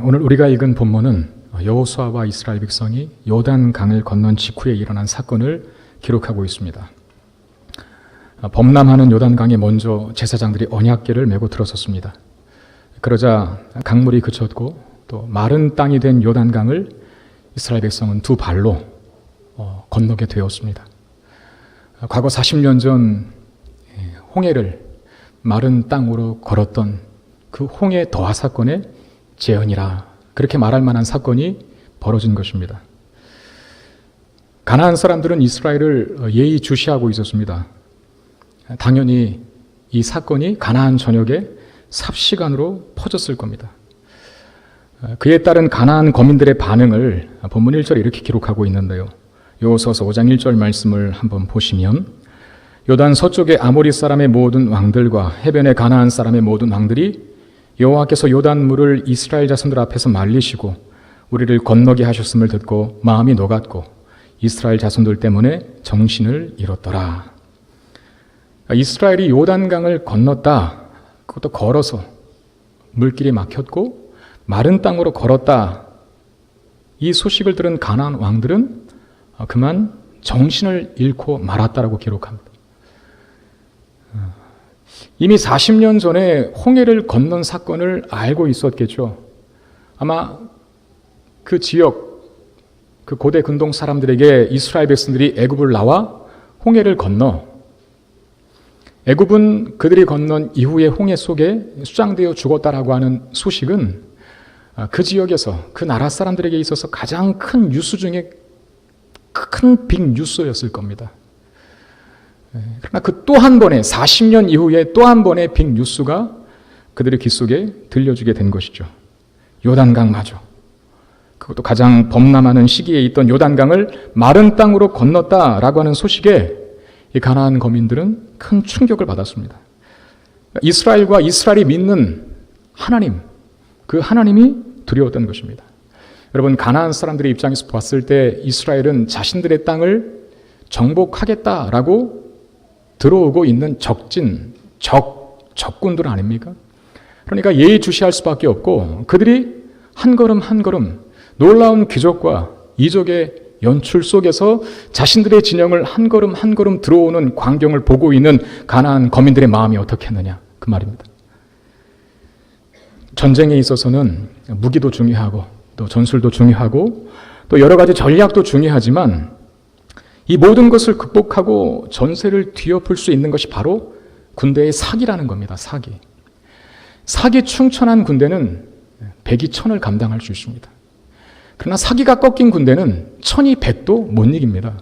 오늘 우리가 읽은 본문은 여호수아와 이스라엘 백성이 요단강을 건넌 직후에 일어난 사건을 기록하고 있습니다. 범람하는 요단강에 먼저 제사장들이 언약궤를 메고 들어섰습니다. 그러자 강물이 그쳤고 또 마른 땅이 된 요단강을 이스라엘 백성은 두 발로 건너게 되었습니다. 과거 40년 전 홍해를 마른 땅으로 걸었던 그 홍해 더하 사건의 재현이라 그렇게 말할 만한 사건이 벌어진 것입니다. 가나안 사람들은 이스라엘을 예의주시하고 있었습니다. 당연히 이 사건이 가나안 전역에 삽시간으로 퍼졌을 겁니다. 그에 따른 가나안 거민들의 반응을 본문 1절에 이렇게 기록하고 있는데요. 여호수아서 5장 1절 말씀을 한번 보시면 요단 서쪽의 아모리 사람의 모든 왕들과 해변의 가나안 사람의 모든 왕들이 여호와께서 요단 물을 이스라엘 자손들 앞에서 말리시고 우리를 건너게 하셨음을 듣고 마음이 녹았고 이스라엘 자손들 때문에 정신을 잃었더라. 이스라엘이 요단강을 건넜다. 그것도 걸어서 물길이 막혔고 마른 땅으로 걸었다. 이 소식을 들은 가나안 왕들은 그만 정신을 잃고 말았다라고 기록합니다. 이미 40년 전에 홍해를 건넌 사건을 알고 있었겠죠. 아마 그 지역, 그 고대 근동 사람들에게 이스라엘 백성들이 애굽을 나와 홍해를 건너 애굽은 그들이 건넌 이후에 홍해 속에 수장되어 죽었다라고 하는 소식은 그 지역에서 그 나라 사람들에게 있어서 가장 큰 뉴스 중에 큰 빅뉴스였을 겁니다. 그러나 그 또 한 번의 40년 이후에 또 한 번의 빅뉴스가 그들의 귀 속에 들려주게 된 것이죠. 요단강마저 그것도 가장 범람하는 시기에 있던 요단강을 마른 땅으로 건넜다라고 하는 소식에 이 가나안 거민들은 큰 충격을 받았습니다. 이스라엘과 이스라엘이 믿는 하나님, 그 하나님이 두려웠던 것입니다. 여러분, 가나안 사람들의 입장에서 봤을 때 이스라엘은 자신들의 땅을 정복하겠다라고 들어오고 있는 적군들 아닙니까? 그러니까 예의주시할 수밖에 없고 그들이 한 걸음 한 걸음 놀라운 기적과 이적의 연출 속에서 자신들의 진영을 한 걸음 한 걸음 들어오는 광경을 보고 있는 가나안 거민들의 마음이 어떻겠느냐 그 말입니다. 전쟁에 있어서는 무기도 중요하고 또 전술도 중요하고 또 여러 가지 전략도 중요하지만 이 모든 것을 극복하고 전세를 뒤엎을 수 있는 것이 바로 군대의 사기라는 겁니다. 사기 충천한 군대는 백이 천을 감당할 수 있습니다. 그러나 사기가 꺾인 군대는 천이 백도 못 이깁니다.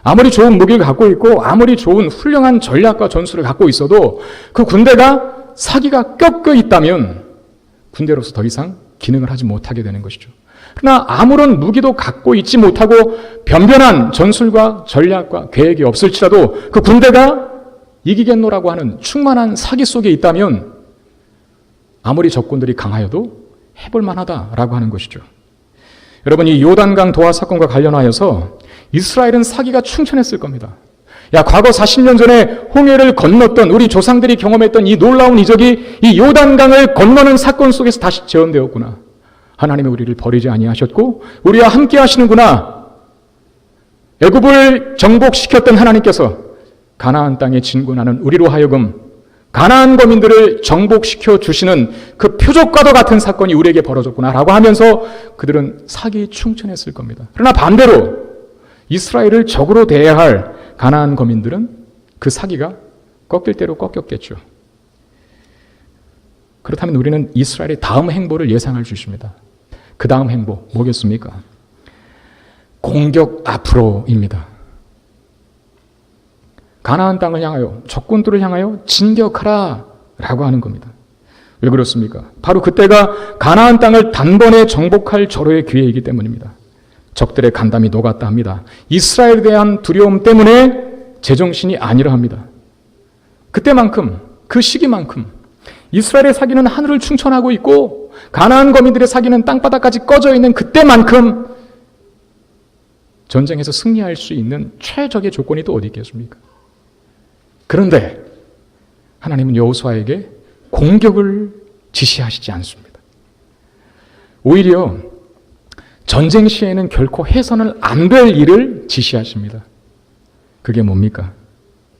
아무리 좋은 무기를 갖고 있고 아무리 좋은 훌륭한 전략과 전술을 갖고 있어도 그 군대가 사기가 꺾여 있다면 군대로서 더 이상 기능을 하지 못하게 되는 것이죠. 그러나 아무런 무기도 갖고 있지 못하고 변변한 전술과 전략과 계획이 없을지라도 그 군대가 이기겠노라고 하는 충만한 사기 속에 있다면 아무리 적군들이 강하여도 해볼 만하다라고 하는 것이죠. 여러분, 이 요단강 도하 사건과 관련하여서 이스라엘은 사기가 충천했을 겁니다. 야, 과거 40년 전에 홍해를 건넜던 우리 조상들이 경험했던 이 놀라운 이적이 이 요단강을 건너는 사건 속에서 다시 재현되었구나. 하나님이 우리를 버리지 아니하셨고 우리와 함께 하시는구나. 애굽을 정복시켰던 하나님께서 가나안 땅에 진군하는 우리로 하여금 가나안 거민들을 정복시켜 주시는 그 표적과도 같은 사건이 우리에게 벌어졌구나라고 하면서 그들은 사기 충천했을 겁니다. 그러나 반대로 이스라엘을 적으로 대해야 할 가나안 거민들은 그 사기가 꺾일 대로 꺾였겠죠. 그렇다면 우리는 이스라엘의 다음 행보를 예상할 수 있습니다. 그 다음 행보 뭐겠습니까? 공격 앞으로입니다. 가나안 땅을 향하여 적군들을 향하여 진격하라 라고 하는 겁니다. 왜 그렇습니까? 바로 그때가 가나안 땅을 단번에 정복할 절호의 기회이기 때문입니다. 적들의 간담이 녹았다 합니다. 이스라엘에 대한 두려움 때문에 제정신이 아니라 합니다. 그때만큼, 그 시기만큼 이스라엘의 사기는 하늘을 충천하고 있고 가나안 거민들의 사기는 땅바닥까지 꺼져 있는 그때만큼 전쟁에서 승리할 수 있는 최적의 조건이 또 어디 있겠습니까? 그런데 하나님은 여호수아에게 공격을 지시하시지 않습니다. 오히려 전쟁 시에는 결코 해서는 안 될 일을 지시하십니다. 그게 뭡니까?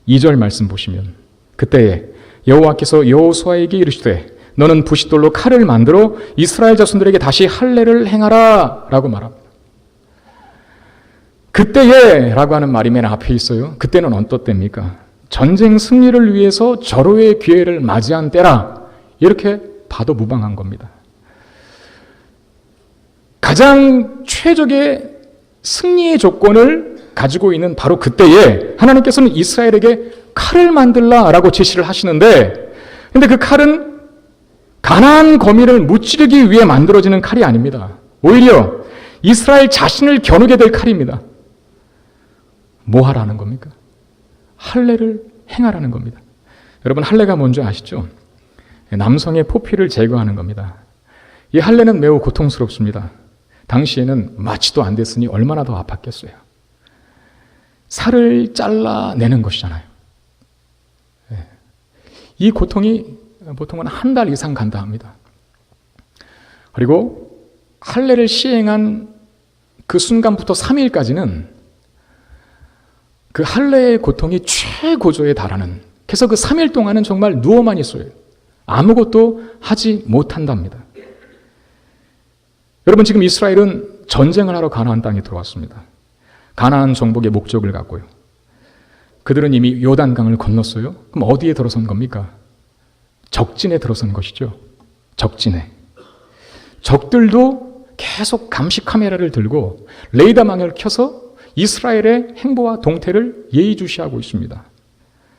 2절 말씀 보시면 그때에 여호와께서 여호수아에게 이르시되 너는 부싯돌로 칼을 만들어 이스라엘 자손들에게 다시 할례를 행하라 라고 말합니다. 그때에 라고 하는 말이 맨 앞에 있어요. 그때는 어떤 때입니까? 전쟁 승리를 위해서 절호의 기회를 맞이한 때라, 이렇게 봐도 무방한 겁니다. 가장 최적의 승리의 조건을 가지고 있는 바로 그때에 하나님께서는 이스라엘에게 칼을 만들라라고 제시를 하시는데, 근데 그 칼은 가나안 거민을 무찌르기 위해 만들어지는 칼이 아닙니다. 오히려 이스라엘 자신을 겨누게 될 칼입니다. 뭐 하라는 겁니까? 할례를 행하라는 겁니다. 여러분, 할례가 뭔지 아시죠? 남성의 포피를 제거하는 겁니다. 이 할례는 매우 고통스럽습니다. 당시에는 마취도 안 됐으니 얼마나 더 아팠겠어요. 살을 잘라내는 것이잖아요. 이 고통이 보통은 한 달 이상 간다 합니다. 그리고 할례를 시행한 그 순간부터 3일까지는 그 할례의 고통이 최고조에 달하는, 그래서 그 3일 동안은 정말 누워만 있어요. 아무것도 하지 못한답니다. 여러분, 지금 이스라엘은 전쟁을 하러 가나안 땅에 들어왔습니다. 가나안 정복의 목적을 갖고요. 그들은 이미 요단강을 건넜어요. 그럼 어디에 들어선 겁니까? 적진에 들어선 것이죠. 적진에. 적들도 계속 감시 카메라를 들고 레이더망을 켜서 이스라엘의 행보와 동태를 예의주시하고 있습니다.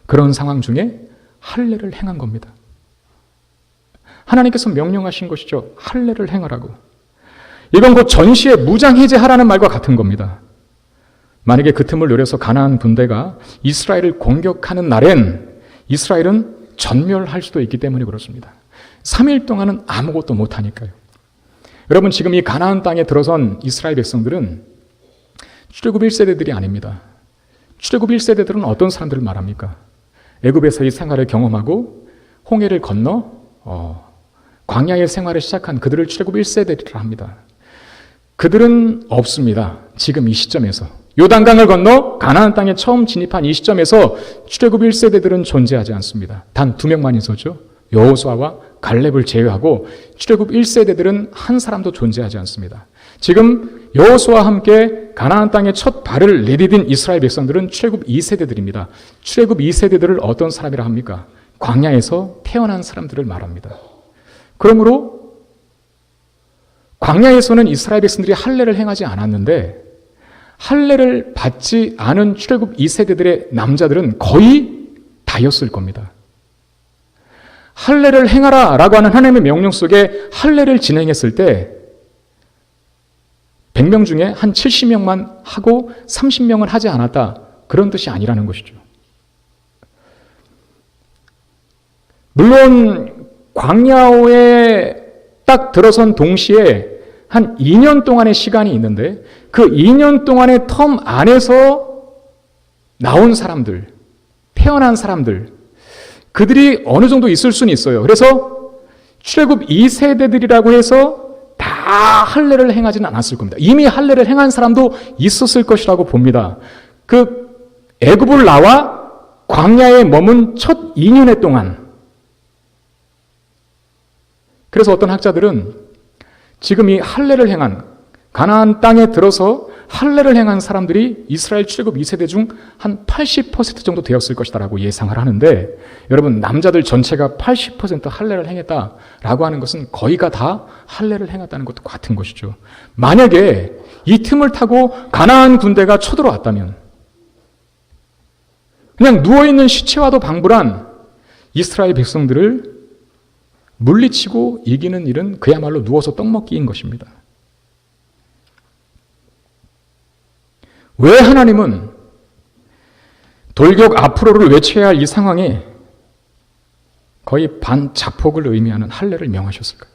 그런 상황 중에 할례를 행한 겁니다. 하나님께서 명령하신 것이죠. 할례를 행하라고. 이건 곧 전시에 무장해제하라는 말과 같은 겁니다. 만약에 그 틈을 노려서 가나안 군대가 이스라엘을 공격하는 날엔 이스라엘은 전멸할 수도 있기 때문에 그렇습니다. 3일 동안은 아무것도 못하니까요. 여러분, 지금 이 가나안 땅에 들어선 이스라엘 백성들은 출애굽 1세대들이 아닙니다. 출애굽 1세대들은 어떤 사람들을 말합니까? 애굽에서의 생활을 경험하고 홍해를 건너 광야의 생활을 시작한 그들을 출애굽 1세대리라 합니다. 그들은 없습니다. 지금 이 시점에서. 요단강을 건너 가나안 땅에 처음 진입한 이 시점에서 출애굽 1세대들은 존재하지 않습니다. 단 2명만 있었죠. 여호수아와 갈렙을 제외하고 출애굽 1세대들은 한 사람도 존재하지 않습니다. 지금 여호수아와 함께 가나안 땅에 첫 발을 내디딘 이스라엘 백성들은 출애굽 2세대들입니다. 출애굽 2세대들을 어떤 사람이라 합니까? 광야에서 태어난 사람들을 말합니다. 그러므로 광야에서는 이스라엘 백성들이 할례를 행하지 않았는데 할례를 받지 않은 출애굽 2세대들의 남자들은 거의 다였을 겁니다. 할례를 행하라 라고 하는 하나님의 명령 속에 할례를 진행했을 때 100명 중에 한 70명만 하고 30명은 하지 않았다, 그런 뜻이 아니라는 것이죠. 물론 광야에 딱 들어선 동시에 한 2년 동안의 시간이 있는데 그 2년 동안의 텀 안에서 나온 사람들, 태어난 사람들, 그들이 어느 정도 있을 수는 있어요. 그래서 출애굽 2세대들이라고 해서 다 할례를 행하지는 않았을 겁니다. 이미 할례를 행한 사람도 있었을 것이라고 봅니다. 그 애굽을 나와 광야에 머문 첫 2년의 동안. 그래서 어떤 학자들은 지금 이 할례를 행한, 가나안 땅에 들어서 할례를 행한 사람들이 이스라엘 출애굽 2세대 중 한 80% 정도 되었을 것이다라고 예상을 하는데, 여러분, 남자들 전체가 80% 할례를 행했다라고 하는 것은 거의가 다 할례를 행했다는 것도 같은 것이죠. 만약에 이 틈을 타고 가나안 군대가 쳐들어왔다면 그냥 누워있는 시체와도 방불한 이스라엘 백성들을 물리치고 이기는 일은 그야말로 누워서 떡 먹기인 것입니다. 왜 하나님은 돌격 앞으로를 외쳐야 할 이 상황에 거의 반자폭을 의미하는 할례를 명하셨을까요?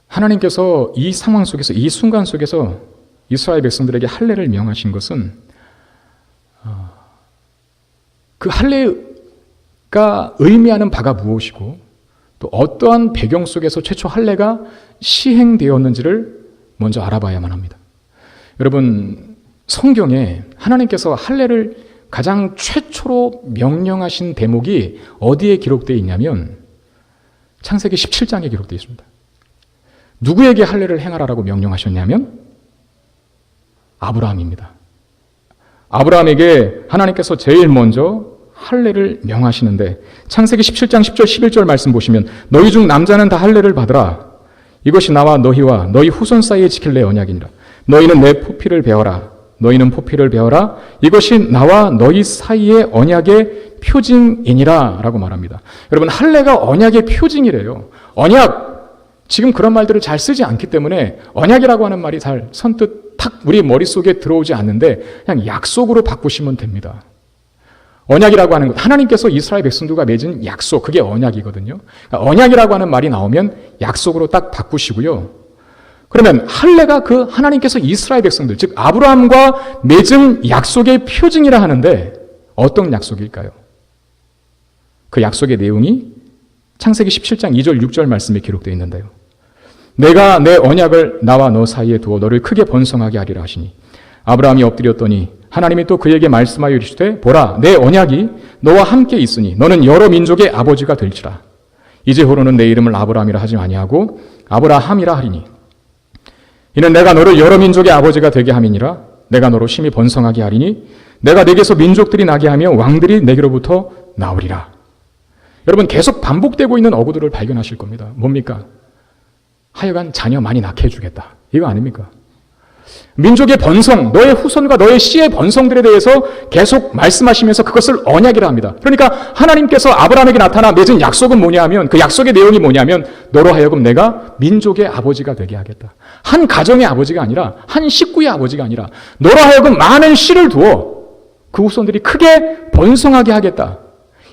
하나님께서 이 상황 속에서, 이 순간 속에서 이스라엘 백성들에게 할례를 명하신 것은 그 할례가 의미하는 바가 무엇이고 또 어떠한 배경 속에서 최초 할례가 시행되었는지를 먼저 알아봐야만 합니다. 여러분, 성경에 하나님께서 할례를 가장 최초로 명령하신 대목이 어디에 기록되어 있냐면 창세기 17장에 기록되어 있습니다. 누구에게 할례를 행하라라고 명령하셨냐면 아브라함입니다. 아브라함에게 하나님께서 제일 먼저 할례를 명하시는데 창세기 17장 10절 11절 말씀 보시면 너희 중 남자는 다 할례를 받으라. 이것이 나와 너희와 너희 후손 사이에 지킬 내 언약이니라. 너희는 내 포피를 베어라. 너희는 포피를 베어라. 이것이 나와 너희 사이의 언약의 표징이니라 라고 말합니다. 여러분, 할례가 언약의 표징이래요. 언약, 지금 그런 말들을 잘 쓰지 않기 때문에 언약이라고 하는 말이 잘 선뜻 탁 우리 머릿속에 들어오지 않는데 그냥 약속으로 바꾸시면 됩니다. 언약이라고 하는 것, 하나님께서 이스라엘 백성들과 맺은 약속, 그게 언약이거든요. 그러니까 언약이라고 하는 말이 나오면 약속으로 딱 바꾸시고요. 그러면 할례가 그 하나님께서 이스라엘 백성들, 즉 아브라함과 맺은 약속의 표징이라 하는데 어떤 약속일까요? 그 약속의 내용이 창세기 17장 2절 6절 말씀에 기록되어 있는데요. 내가 내 언약을 나와 너 사이에 두어 너를 크게 번성하게 하리라 하시니 아브라함이 엎드렸더니 하나님이 또 그에게 말씀하여 이르시되 보라 내 언약이 너와 함께 있으니 너는 여러 민족의 아버지가 될지라. 이제후로는 내 이름을 아브라함이라 하지 아니하고 아브라함이라 하리니 이는 내가 너를 여러 민족의 아버지가 되게 함이니라. 내가 너로 심히 번성하게 하리니 내가 내게서 민족들이 나게 하며 왕들이 내게로부터 나오리라. 여러분, 계속 반복되고 있는 어구들을 발견하실 겁니다. 뭡니까? 하여간 자녀 많이 낳게 해주겠다. 이거 아닙니까? 민족의 번성, 너의 후손과 너의 씨의 번성들에 대해서 계속 말씀하시면서 그것을 언약이라 합니다. 그러니까 하나님께서 아브라함에게 나타나 맺은 약속은 뭐냐 하면 그 약속의 내용이 뭐냐면 너로 하여금 내가 민족의 아버지가 되게 하겠다. 한 가정의 아버지가 아니라 한 식구의 아버지가 아니라 너로 하여금 많은 씨를 두어 그 후손들이 크게 번성하게 하겠다.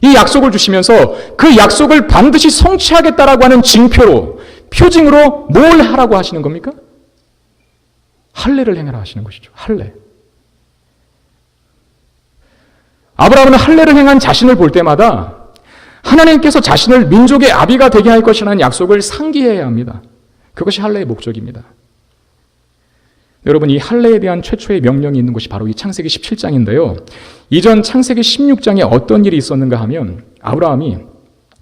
이 약속을 주시면서 그 약속을 반드시 성취하겠다라고 하는 징표로, 표징으로 뭘 하라고 하시는 겁니까? 할례를 행하라 하시는 것이죠. 할례. 아브라함은 할례를 행한 자신을 볼 때마다 하나님께서 자신을 민족의 아비가 되게 할 것이라는 약속을 상기해야 합니다. 그것이 할례의 목적입니다. 여러분, 이 할례에 대한 최초의 명령이 있는 것이 바로 이 창세기 17장인데요. 이전 창세기 16장에 어떤 일이 있었는가 하면 아브라함이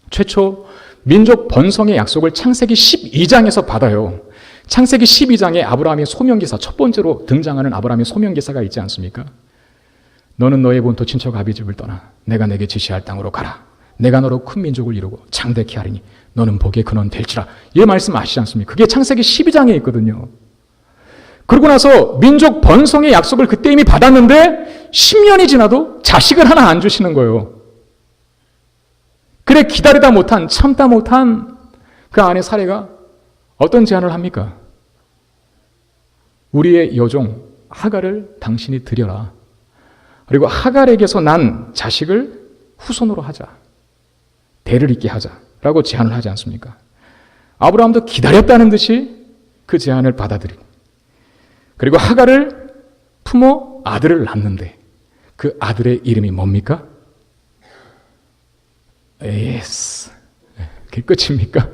최초 민족 번성의 약속을 창세기 12장에서 받아요. 창세기 12장에 아브라함의 소명기사, 첫 번째로 등장하는 아브라함의 소명기사가 있지 않습니까? 너는 너의 본토 친척 아비 집을 떠나 내가 내게 지시할 땅으로 가라. 내가 너로 큰 민족을 이루고 장대케 하리니 너는 복의 근원 될지라. 이 말씀 아시지 않습니까? 그게 창세기 12장에 있거든요. 그러고 나서 민족 번성의 약속을 그때 이미 받았는데 10년이 지나도 자식을 하나 안 주시는 거예요. 그래 기다리다 못한, 참다 못한 그 아내 사례가 어떤 제안을 합니까? 우리의 여종 하갈을 당신이 드려라. 그리고 하갈에게서 난 자식을 후손으로 하자. 대를 잇게 하자라고 제안을 하지 않습니까? 아브라함도 기다렸다는 듯이 그 제안을 받아들이고 그리고 하갈을 품어 아들을 낳는데 그 아들의 이름이 뭡니까? 예스. 그게 끝입니까?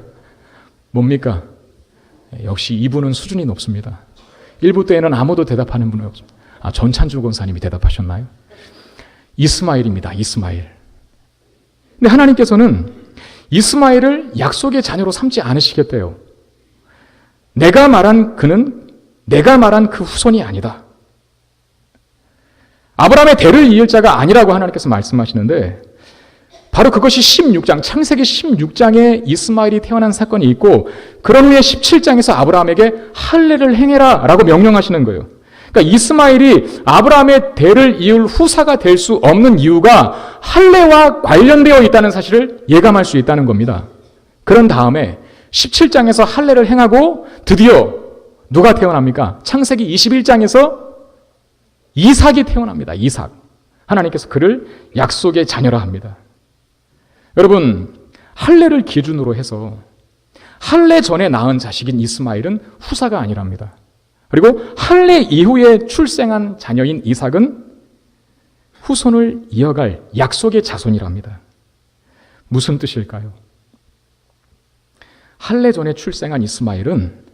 뭡니까? 역시 이분은 수준이 높습니다. 일부 때에는 아무도 대답하는 분이 없습니다. 전찬주 권사님이 대답하셨나요? 이스마엘입니다. 이스마엘. 근데 하나님께서는 이스마엘을 약속의 자녀로 삼지 않으시겠대요. 내가 말한 그 후손이 아니다. 아브라함의 대를 이을 자가 아니라고 하나님께서 말씀하시는데 바로 그것이 16장, 창세기 16장에 이스마엘이 태어난 사건이 있고 그런 후에 17장에서 아브라함에게 할례를 행해라 라고 명령하시는 거예요. 그러니까 이스마엘이 아브라함의 대를 이을 후사가 될 수 없는 이유가 할례와 관련되어 있다는 사실을 예감할 수 있다는 겁니다. 그런 다음에 17장에서 할례를 행하고 드디어 누가 태어납니까? 창세기 21장에서 이삭이 태어납니다. 이삭. 하나님께서 그를 약속의 자녀라 합니다. 여러분, 할례를 기준으로 해서 할례 전에 낳은 자식인 이스마엘은 후사가 아니랍니다. 그리고 할례 이후에 출생한 자녀인 이삭은 후손을 이어갈 약속의 자손이랍니다. 무슨 뜻일까요? 할례 전에 출생한 이스마엘은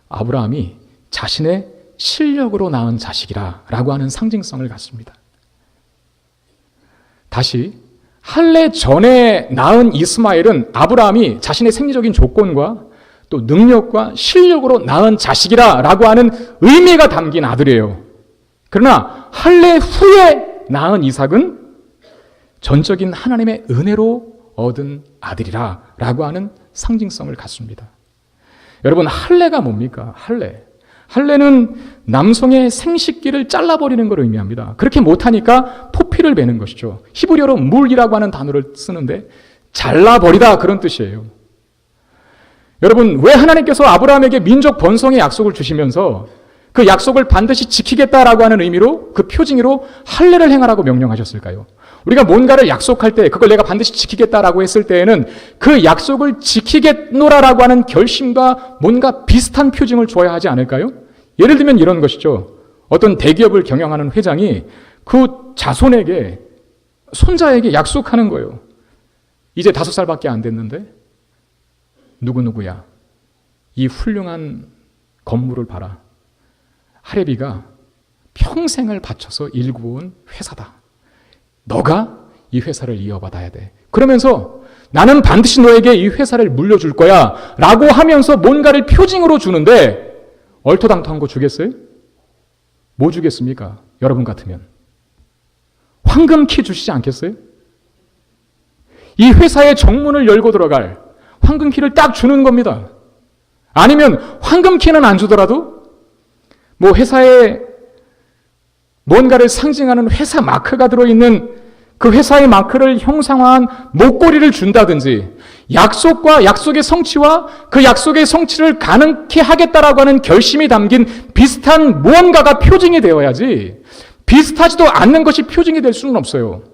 아브라함이 자신의 실력으로 낳은 자식이라 라고 하는 상징성을 갖습니다. 다시 할례 전에 낳은 이스마엘은 아브라함이 자신의 생리적인 조건과 또 능력과 실력으로 낳은 자식이라 라고 하는 의미가 담긴 아들이에요. 그러나 할례 후에 낳은 이삭은 전적인 하나님의 은혜로 얻은 아들이라 라고 하는 상징성을 갖습니다. 여러분, 할례가 뭡니까? 할례는 남성의 생식기를 잘라버리는 걸 의미합니다. 그렇게 못하니까 포피를 베는 것이죠. 히브리어로 물이라고 하는 단어를 쓰는데 잘라버리다 그런 뜻이에요. 여러분, 왜 하나님께서 아브라함에게 민족 번성의 약속을 주시면서 그 약속을 반드시 지키겠다라고 하는 의미로 그 표징으로 할례를 행하라고 명령하셨을까요? 우리가 뭔가를 약속할 때 그걸 내가 반드시 지키겠다라고 했을 때에는 그 약속을 지키겠노라라고 하는 결심과 뭔가 비슷한 표징을 주어야 하지 않을까요? 예를 들면 이런 것이죠. 어떤 대기업을 경영하는 회장이 그 자손에게, 손자에게 약속하는 거예요. 이제 5살밖에 안 됐는데 누구누구야, 이 훌륭한 건물을 봐라. 할애비가 평생을 바쳐서 일구어온 회사다. 너가 이 회사를 이어받아야 돼. 그러면서 나는 반드시 너에게 이 회사를 물려줄 거야 라고 하면서 뭔가를 표징으로 주는데 얼토당토한 거 주겠어요? 뭐 주겠습니까? 여러분 같으면 황금키 주시지 않겠어요? 이 회사의 정문을 열고 들어갈 황금키를 딱 주는 겁니다. 아니면 황금키는 안 주더라도 뭐 회사에 뭔가를 상징하는 회사 마크가 들어있는 그 회사의 마크를 형상화한 목걸이를 준다든지, 약속과 약속의 성취와 그 약속의 성취를 가능케 하겠다라고 하는 결심이 담긴 비슷한 무언가가 표징이 되어야지 비슷하지도 않는 것이 표징이 될 수는 없어요.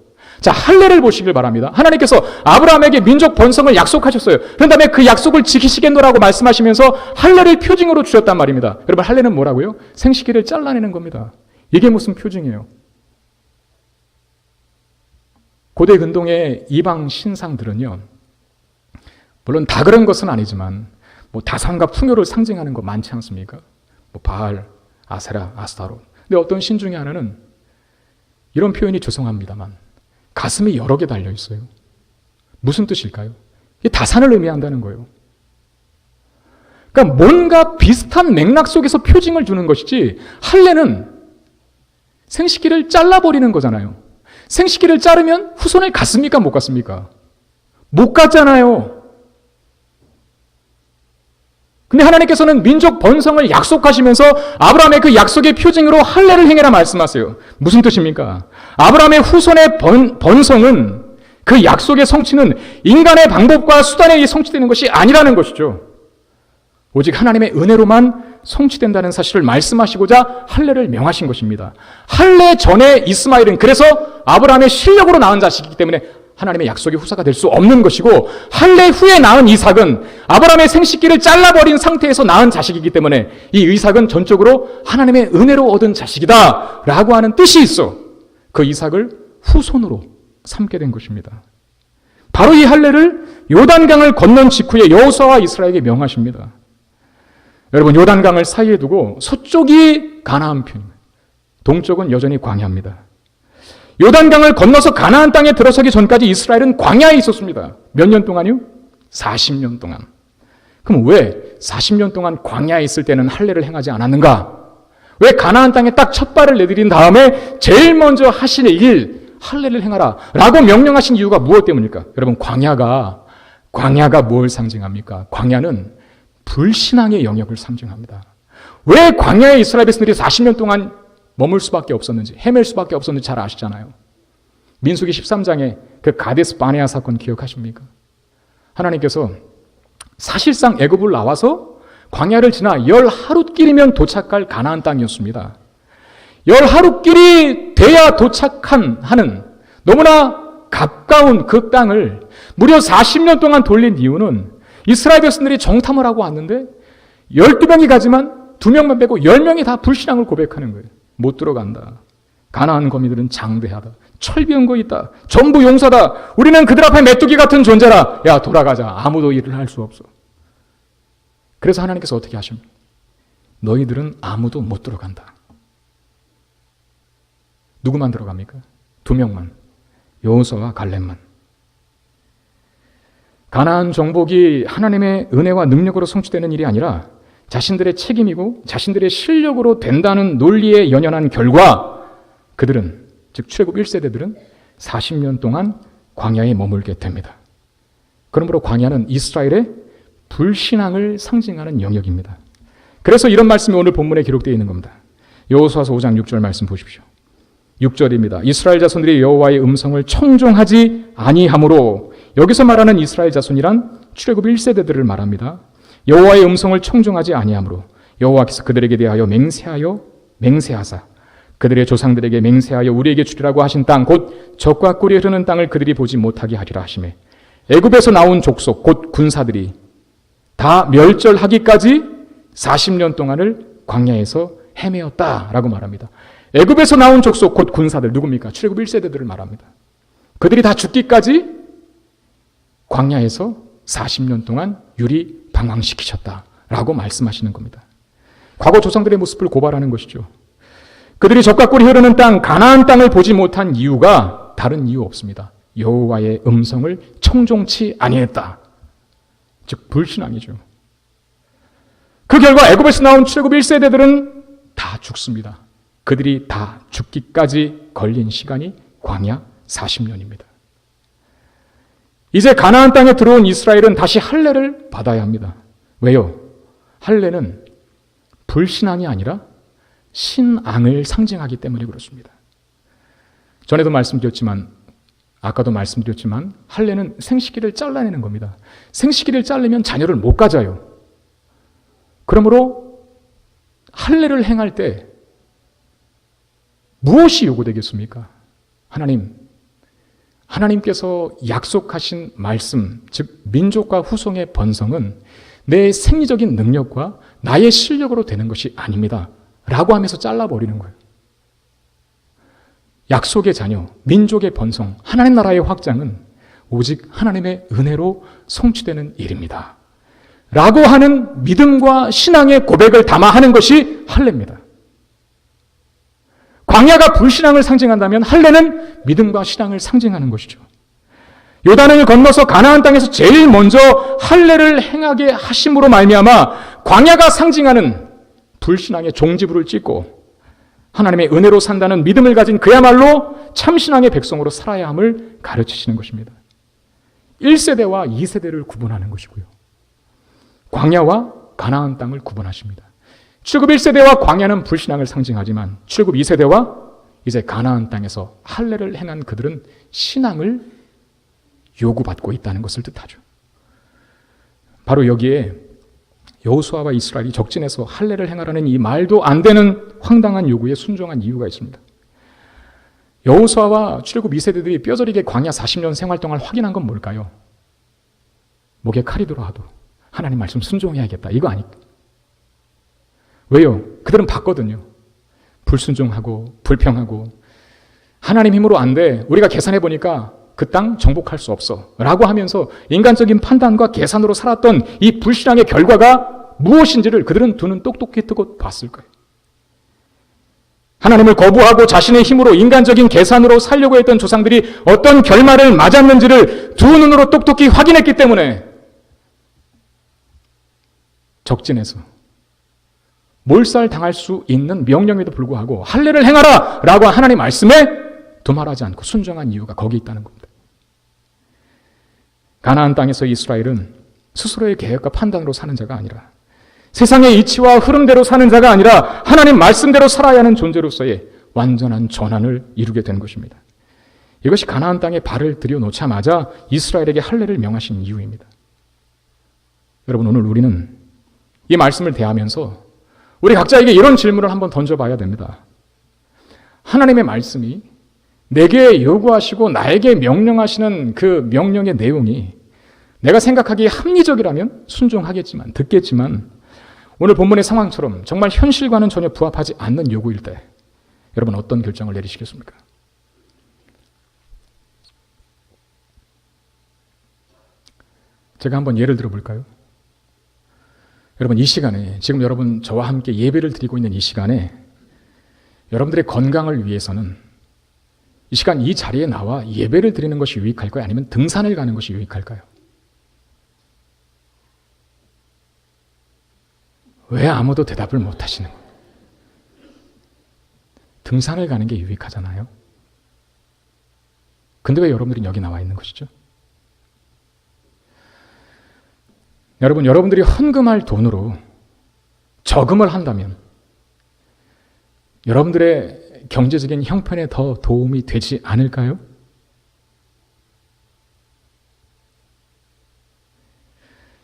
자, 할례를 보시길 바랍니다. 하나님께서 아브라함에게 민족 번성을 약속하셨어요. 그런 다음에 그 약속을 지키시겠노라고 말씀하시면서 할례를 표징으로 주셨단 말입니다. 여러분, 할례는 뭐라고요? 생식기를 잘라내는 겁니다. 이게 무슨 표징이에요? 고대 근동의 이방 신상들은요, 물론 다 그런 것은 아니지만 뭐 다산과 풍요를 상징하는 거 많지 않습니까? 뭐 바알, 아세라, 아스타롯. 근데 어떤 신 중에 하나는 이런 표현이 죄송합니다만 가슴이 여러 개 달려 있어요. 무슨 뜻일까요? 이게 다산을 의미한다는 거예요. 그러니까 뭔가 비슷한 맥락 속에서 표징을 주는 것이지, 할례는 생식기를 잘라버리는 거잖아요. 생식기를 자르면 후손을 갖습니까? 못 갖습니까? 못 갖잖아요. 근데 하나님께서는 민족 번성을 약속하시면서 아브라함의 그 약속의 표징으로 할례를 행해라 말씀하세요. 무슨 뜻입니까? 아브라함의 후손의 번성은, 그 약속의 성취는 인간의 방법과 수단에 의해 성취되는 것이 아니라는 것이죠. 오직 하나님의 은혜로만 성취된다는 사실을 말씀하시고자 할례를 명하신 것입니다. 할례 전에 이스마엘은 그래서 아브라함의 실력으로 낳은 자식이기 때문에 하나님의 약속의 후사가 될 수 없는 것이고, 할례 후에 낳은 이삭은 아브라함의 생식기를 잘라버린 상태에서 낳은 자식이기 때문에 이 이삭은 전적으로 하나님의 은혜로 얻은 자식이다 라고 하는 뜻이 있어 그 이삭을 후손으로 삼게 된 것입니다. 바로 이 할례를 요단강을 건넌 직후에 여호수아와 이스라엘에게 명하십니다. 여러분, 요단강을 사이에 두고 서쪽이 가나안 편입니다. 동쪽은 여전히 광야입니다. 요단강을 건너서 가나안 땅에 들어서기 전까지 이스라엘은 광야에 있었습니다. 몇 년 동안요? 40년 동안. 그럼 왜 40년 동안 광야에 있을 때는 할례를 행하지 않았는가? 왜 가나안 땅에 딱 첫 발을 내디딘 다음에 제일 먼저 하실 일, 할례를 행하라 라고 명령하신 이유가 무엇 때문입니까? 여러분, 광야가 뭘 상징합니까? 광야는 불신앙의 영역을 상징합니다. 왜 광야에 이스라엘 백성들이 40년 동안 머물 수밖에 없었는지, 헤맬 수밖에 없었는지 잘 아시잖아요. 민수기 13장에 그 가데스 바네아 사건 기억하십니까? 하나님께서 사실상 애굽을 나와서 광야를 지나 10하루길이면 도착할 가나안 땅이었습니다. 10하루길이 돼야 하는 너무나 가까운 그 땅을 무려 40년 동안 돌린 이유는 이스라엘 백성들이 정탐을 하고 왔는데 12명이 가지만 2명만 빼고 10명이 다 불신앙을 고백하는 거예요. 못 들어간다. 가나안 거민들은 장대하다. 철비한 있다. 전부 용사다. 우리는 그들 앞에 메뚜기 같은 존재라. 야, 돌아가자. 아무도 일을 할 수 없어. 그래서 하나님께서 어떻게 하십니까? 너희들은 아무도 못 들어간다. 누구만 들어갑니까? 2명만. 여호수아와 갈렙만. 가나안 정복이 하나님의 은혜와 능력으로 성취되는 일이 아니라 자신들의 책임이고 자신들의 실력으로 된다는 논리에 연연한 결과 그들은, 즉 출애굽 1세대들은 40년 동안 광야에 머물게 됩니다. 그러므로 광야는 이스라엘의 불신앙을 상징하는 영역입니다. 그래서 이런 말씀이 오늘 본문에 기록되어 있는 겁니다. 여호수아서 5장 6절 말씀 보십시오. 6절입니다. 이스라엘 자손들이 여호와의 음성을 청종하지 아니하므로, 여기서 말하는 이스라엘 자손이란 출애굽 1세대들을 말합니다. 여호와의 음성을 청종하지 아니하므로 여호와께서 그들에게 대하여 맹세하사 그들의 조상들에게 맹세하여 우리에게 주리라고 하신 땅, 곧 젖과 꿀이 흐르는 땅을 그들이 보지 못하게 하리라 하시매, 애굽에서 나온 족속 곧 군사들이 다 멸절하기까지 40년 동안을 광야에서 헤매었다라고 말합니다. 애굽에서 나온 족속 곧 군사들, 누굽니까? 출애굽 1세대들을 말합니다. 그들이 다 죽기까지 광야에서 40년 동안 유리방황시키셨다라고 말씀하시는 겁니다. 과거 조상들의 모습을 고발하는 것이죠. 그들이 젖과 꿀이 흐르는 땅, 가나안 땅을 보지 못한 이유가 다른 이유 없습니다. 여호와의 음성을 청종치 아니했다. 즉 불신앙이죠. 그 결과 애굽에서 나온 출애굽 1세대들은 다 죽습니다. 그들이 다 죽기까지 걸린 시간이 광야 40년입니다. 이제 가나안 땅에 들어온 이스라엘은 다시 할례를 받아야 합니다. 왜요? 할례는 불신앙이 아니라 신앙을 상징하기 때문에 그렇습니다. 전에도 말씀드렸지만, 아까도 말씀드렸지만, 할례는 생식기를 잘라내는 겁니다. 생식기를 자르면 자녀를 못 가져요. 그러므로 할례를 행할 때 무엇이 요구되겠습니까? 하나님께서 약속하신 말씀, 즉 민족과 후손의 번성은 내 생리적인 능력과 나의 실력으로 되는 것이 아닙니다 라고 하면서 잘라버리는 거예요. 약속의 자녀, 민족의 번성, 하나님 나라의 확장은 오직 하나님의 은혜로 성취되는 일입니다 라고 하는 믿음과 신앙의 고백을 담아 하는 것이 할례입니다. 광야가 불신앙을 상징한다면 할례는 믿음과 신앙을 상징하는 것이죠. 요단을 건너서 가나안 땅에서 제일 먼저 할례를 행하게 하심으로 말미암아 광야가 상징하는 불신앙의 종지부를 찍고 하나님의 은혜로 산다는 믿음을 가진 그야말로 참신앙의 백성으로 살아야 함을 가르치시는 것입니다. 1세대와 2세대를 구분하는 것이고요. 광야와 가나안 땅을 구분하십니다. 출애굽 1세대와 광야는 불신앙을 상징하지만 출애굽 2세대와 이제 가나안 땅에서 할례를 행한 그들은 신앙을 요구받고 있다는 것을 뜻하죠. 바로 여기에 여호수아와 이스라엘이 적진에서 할례를 행하라는 이 말도 안 되는 황당한 요구에 순종한 이유가 있습니다. 여호수아와 출애굽 2세대들이 뼈저리게 광야 40년 생활 동안 확인한 건 뭘까요? 목에 칼이 들어와도 하나님 말씀 순종해야겠다, 이거 아닐까? 왜요? 그들은 봤거든요. 불순종하고 불평하고 하나님 힘으로 안 돼, 우리가 계산해 보니까 그 땅 정복할 수 없어 라고 하면서 인간적인 판단과 계산으로 살았던 이 불신앙의 결과가 무엇인지를 그들은 두 눈 똑똑히 뜨고 봤을 거예요. 하나님을 거부하고 자신의 힘으로 인간적인 계산으로 살려고 했던 조상들이 어떤 결말을 맞았는지를 두 눈으로 똑똑히 확인했기 때문에 적진에서 몰살 당할 수 있는 명령에도 불구하고 할례를 행하라 라고 하나님 말씀에 두말하지 않고 순종한 이유가 거기 있다는 겁니다. 가나안 땅에서 이스라엘은 스스로의 계획과 판단으로 사는 자가 아니라, 세상의 이치와 흐름대로 사는 자가 아니라 하나님 말씀대로 살아야 하는 존재로서의 완전한 전환을 이루게 된 것입니다. 이것이 가나안 땅에 발을 들여놓자마자 이스라엘에게 할례를 명하신 이유입니다. 여러분, 오늘 우리는 이 말씀을 대하면서 우리 각자에게 이런 질문을 한번 던져봐야 됩니다. 하나님의 말씀이 내게 요구하시고 나에게 명령하시는 그 명령의 내용이 내가 생각하기에 합리적이라면 순종하겠지만, 듣겠지만 오늘 본문의 상황처럼 정말 현실과는 전혀 부합하지 않는 요구일 때 여러분 어떤 결정을 내리시겠습니까? 제가 한번 예를 들어 볼까요? 여러분, 이 시간에, 지금 여러분 저와 함께 예배를 드리고 있는 이 시간에 여러분들의 건강을 위해서는 이 시간 이 자리에 나와 예배를 드리는 것이 유익할까요? 아니면 등산을 가는 것이 유익할까요? 왜 아무도 대답을 못 하시는 거예요? 등산을 가는 게 유익하잖아요. 근데 왜 여러분들이 여기 나와 있는 것이죠? 여러분, 여러분들이 헌금할 돈으로 저금을 한다면 여러분들의 경제적인 형편에 더 도움이 되지 않을까요?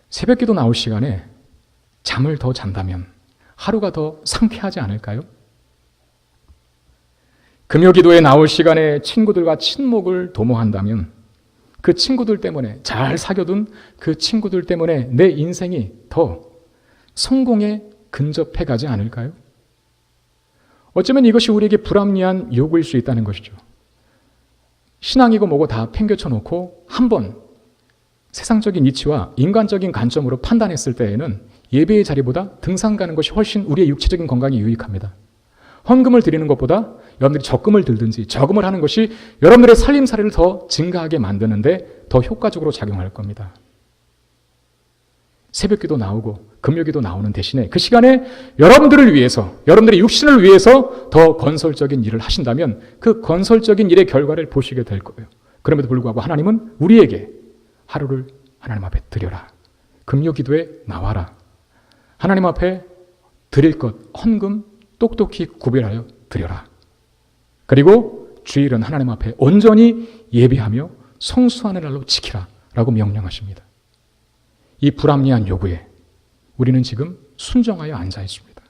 새벽기도 나올 시간에 잠을 더 잔다면 하루가 더 상쾌하지 않을까요? 금요기도에 나올 시간에 친구들과 친목을 도모한다면 그 친구들 때문에, 잘 사귀어둔 그 친구들 때문에 내 인생이 더 성공에 근접해 가지 않을까요? 어쩌면 이것이 우리에게 불합리한 요구일 수 있다는 것이죠. 신앙이고 뭐고 다 팽개쳐 놓고 한번 세상적인 이치와 인간적인 관점으로 판단했을 때에는 예배의 자리보다 등산 가는 것이 훨씬 우리의 육체적인 건강에 유익합니다. 헌금을 드리는 것보다 여러분들이 적금을 들든지 저금을 하는 것이 여러분들의 살림살이를 더 증가하게 만드는데 더 효과적으로 작용할 겁니다. 새벽기도 나오고 금요기도 나오는 대신에 그 시간에 여러분들을 위해서, 여러분들의 육신을 위해서 더 건설적인 일을 하신다면 그 건설적인 일의 결과를 보시게 될 거예요. 그럼에도 불구하고 하나님은 우리에게 하루를 하나님 앞에 드려라. 금요기도에 나와라. 하나님 앞에 드릴 것, 헌금 똑똑히 구별하여 드려라. 그리고 주일은 하나님 앞에 온전히 예배하며 성수하는 날로 지키라 라고 명령하십니다. 이 불합리한 요구에 우리는 지금 순종하여 앉아 있습니다.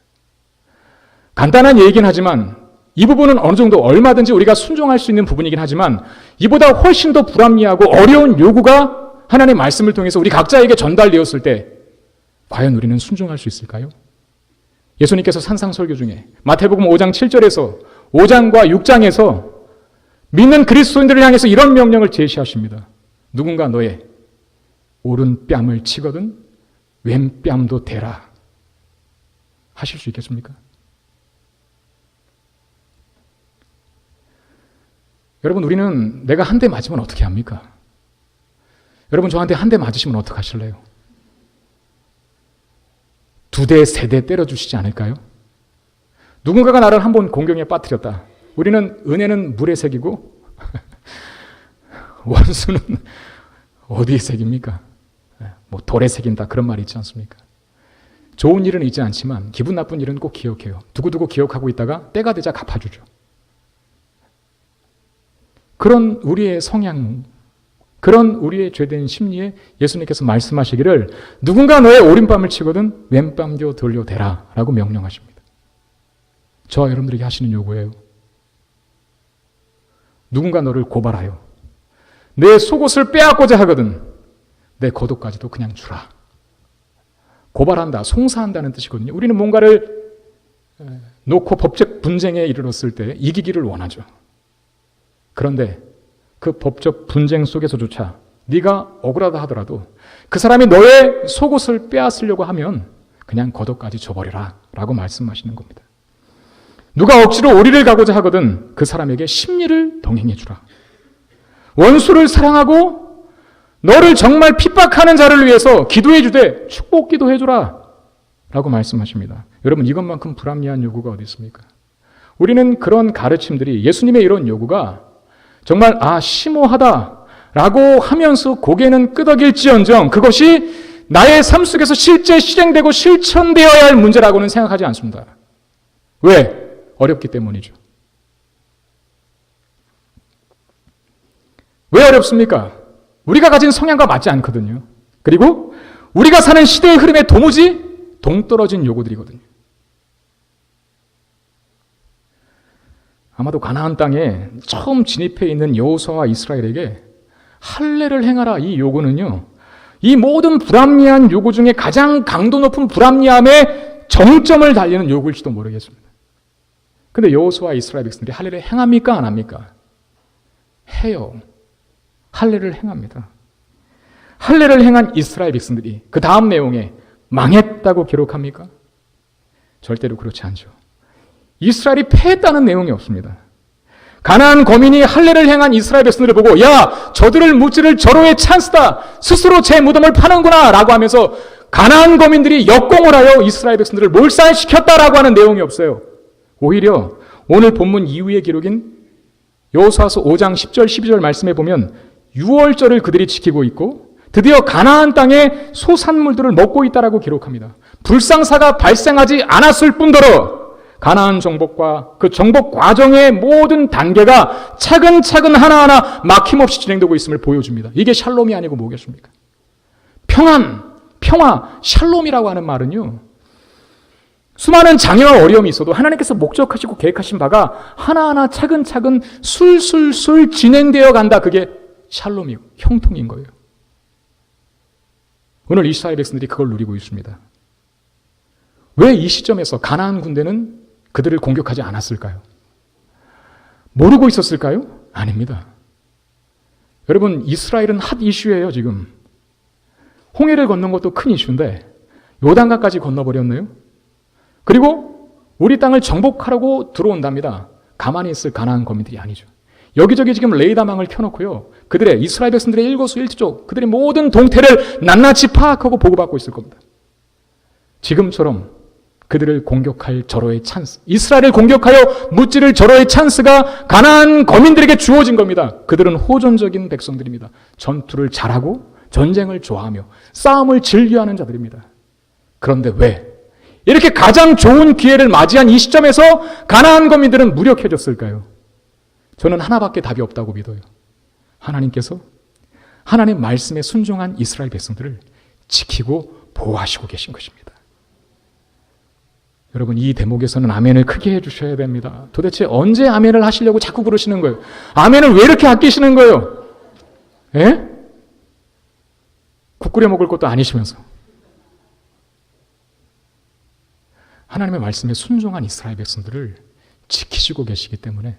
간단한 얘기긴 하지만 이 부분은 어느 정도 얼마든지 우리가 순종할 수 있는 부분이긴 하지만 이보다 훨씬 더 불합리하고 어려운 요구가 하나님의 말씀을 통해서 우리 각자에게 전달되었을 때 과연 우리는 순종할 수 있을까요? 예수님께서 산상설교 중에 마태복음 5장 7절에서 5장과 6장에서 믿는 그리스도인들을 향해서 이런 명령을 제시하십니다. 누군가 너의 오른 뺨을 치거든 왼 뺨도 대라. 하실 수 있겠습니까? 여러분, 우리는 내가 한 대 맞으면 어떻게 합니까? 여러분, 저한테 한 대 맞으시면 어떡하실래요? 2대, 3대 때려주시지 않을까요? 누군가가 나를 한번 공경에 빠뜨렸다. 우리는 은혜는 물에 새기고 원수는 어디에 새깁니까? 뭐 돌에 새긴다 그런 말이 있지 않습니까? 좋은 일은 있지 않지만 기분 나쁜 일은 꼭 기억해요. 두고두고 기억하고 있다가 때가 되자 갚아주죠. 그런 우리의 성향, 그런 우리의 죄된 심리에 예수님께서 말씀하시기를 누군가 너의 오른뺨을 치거든 왼뺨도 돌려대라 라고 명령하십니다. 저와 여러분들에게 하시는 요구예요. 누군가 너를 고발하여 내 속옷을 빼앗고자 하거든 내 겉옷까지도 그냥 주라. 고발한다, 송사한다는 뜻이거든요. 우리는 뭔가를 놓고 법적 분쟁에 이르렀을 때 이기기를 원하죠. 그런데 그 법적 분쟁 속에서조차 네가 억울하다 하더라도 그 사람이 너의 속옷을 빼앗으려고 하면 그냥 겉옷까지 줘버려라 라고 말씀하시는 겁니다. 누가 억지로 오리를 가고자 하거든 그 사람에게 심리를 동행해 주라. 원수를 사랑하고 너를 정말 핍박하는 자를 위해서 기도해 주되 축복 기도해 주라 라고 말씀하십니다. 여러분, 이것만큼 불합리한 요구가 어디 있습니까? 우리는 그런 가르침들이, 예수님의 이런 요구가 정말 심오하다 라고 하면서 고개는 끄덕일지언정 그것이 나의 삶 속에서 실제 실행되고 실천되어야 할 문제라고는 생각하지 않습니다. 왜? 어렵기 때문이죠. 왜 어렵습니까? 우리가 가진 성향과 맞지 않거든요. 그리고 우리가 사는 시대의 흐름에 도무지 동떨어진 요구들이거든요. 아마도 가나안 땅에 처음 진입해 있는 여호수아와 이스라엘에게 할례를 행하라 이 요구는요, 이 모든 불합리한 요구 중에 가장 강도 높은 불합리함의 정점을 달리는 요구일지도 모르겠습니다. 근데 여호수아와 이스라엘 백성들이 할례를 행합니까 안 합니까? 해요. 할례를 행합니다. 할례를 행한 이스라엘 백성들이 그 다음 내용에 망했다고 기록합니까? 절대로 그렇지 않죠. 이스라엘이 패했다는 내용이 없습니다. 가나안 거민이 할례를 행한 이스라엘 백성들을 보고 야, 저들을 무찌를 절호의 찬스다. 스스로 제 무덤을 파는구나 라고 하면서 가나안 거민들이 역공을 하여 이스라엘 백성들을 몰살시켰다라고 하는 내용이 없어요. 오히려 오늘 본문 이후의 기록인 여호수아서 5장 10절 12절 말씀에 보면 유월절을 그들이 지키고 있고 드디어 가나안 땅의 소산물들을 먹고 있다라고 기록합니다. 불상사가 발생하지 않았을 뿐더러 가나안 정복과 그 정복 과정의 모든 단계가 차근차근 하나하나 막힘없이 진행되고 있음을 보여줍니다. 이게 샬롬이 아니고 뭐겠습니까? 평화, 샬롬이라고 하는 말은요, 수많은 장애와 어려움이 있어도 하나님께서 목적하시고 계획하신 바가 하나하나 차근차근 술술술 진행되어 간다. 그게 샬롬이고 형통인 거예요. 오늘 이스라엘 백성들이 그걸 누리고 있습니다. 왜 이 시점에서 가나안 군대는 그들을 공격하지 않았을까요? 모르고 있었을까요? 아닙니다. 여러분, 이스라엘은 핫 이슈예요, 지금. 홍해를 건넌 것도 큰 이슈인데 요단강까지 건너버렸네요. 그리고 우리 땅을 정복하려고 들어온답니다. 가만히 있을 가나안 거민들이 아니죠. 여기저기 지금 레이더망을 켜놓고요, 그들의 이스라엘 백성들의 일거수일투족, 그들의 모든 동태를 낱낱이 파악하고 보고받고 있을 겁니다. 지금처럼 그들을 공격할 절호의 찬스, 이스라엘을 공격하여 무찌를 절호의 찬스가 가나안 거민들에게 주어진 겁니다. 그들은 호전적인 백성들입니다. 전투를 잘하고 전쟁을 좋아하며 싸움을 즐겨하는 자들입니다. 그런데 왜 이렇게 가장 좋은 기회를 맞이한 이 시점에서 가나안 거민들은 무력해졌을까요? 저는 하나밖에 답이 없다고 믿어요. 하나님께서 하나님 말씀에 순종한 이스라엘 백성들을 지키고 보호하시고 계신 것입니다. 여러분, 이 대목에서는 아멘을 크게 해주셔야 됩니다. 도대체 언제 아멘을 하시려고 자꾸 그러시는 거예요? 아멘을 왜 이렇게 아끼시는 거예요? 예? 국 끓여 먹을 것도 아니시면서. 하나님의 말씀에 순종한 이스라엘 백성들을 지키시고 계시기 때문에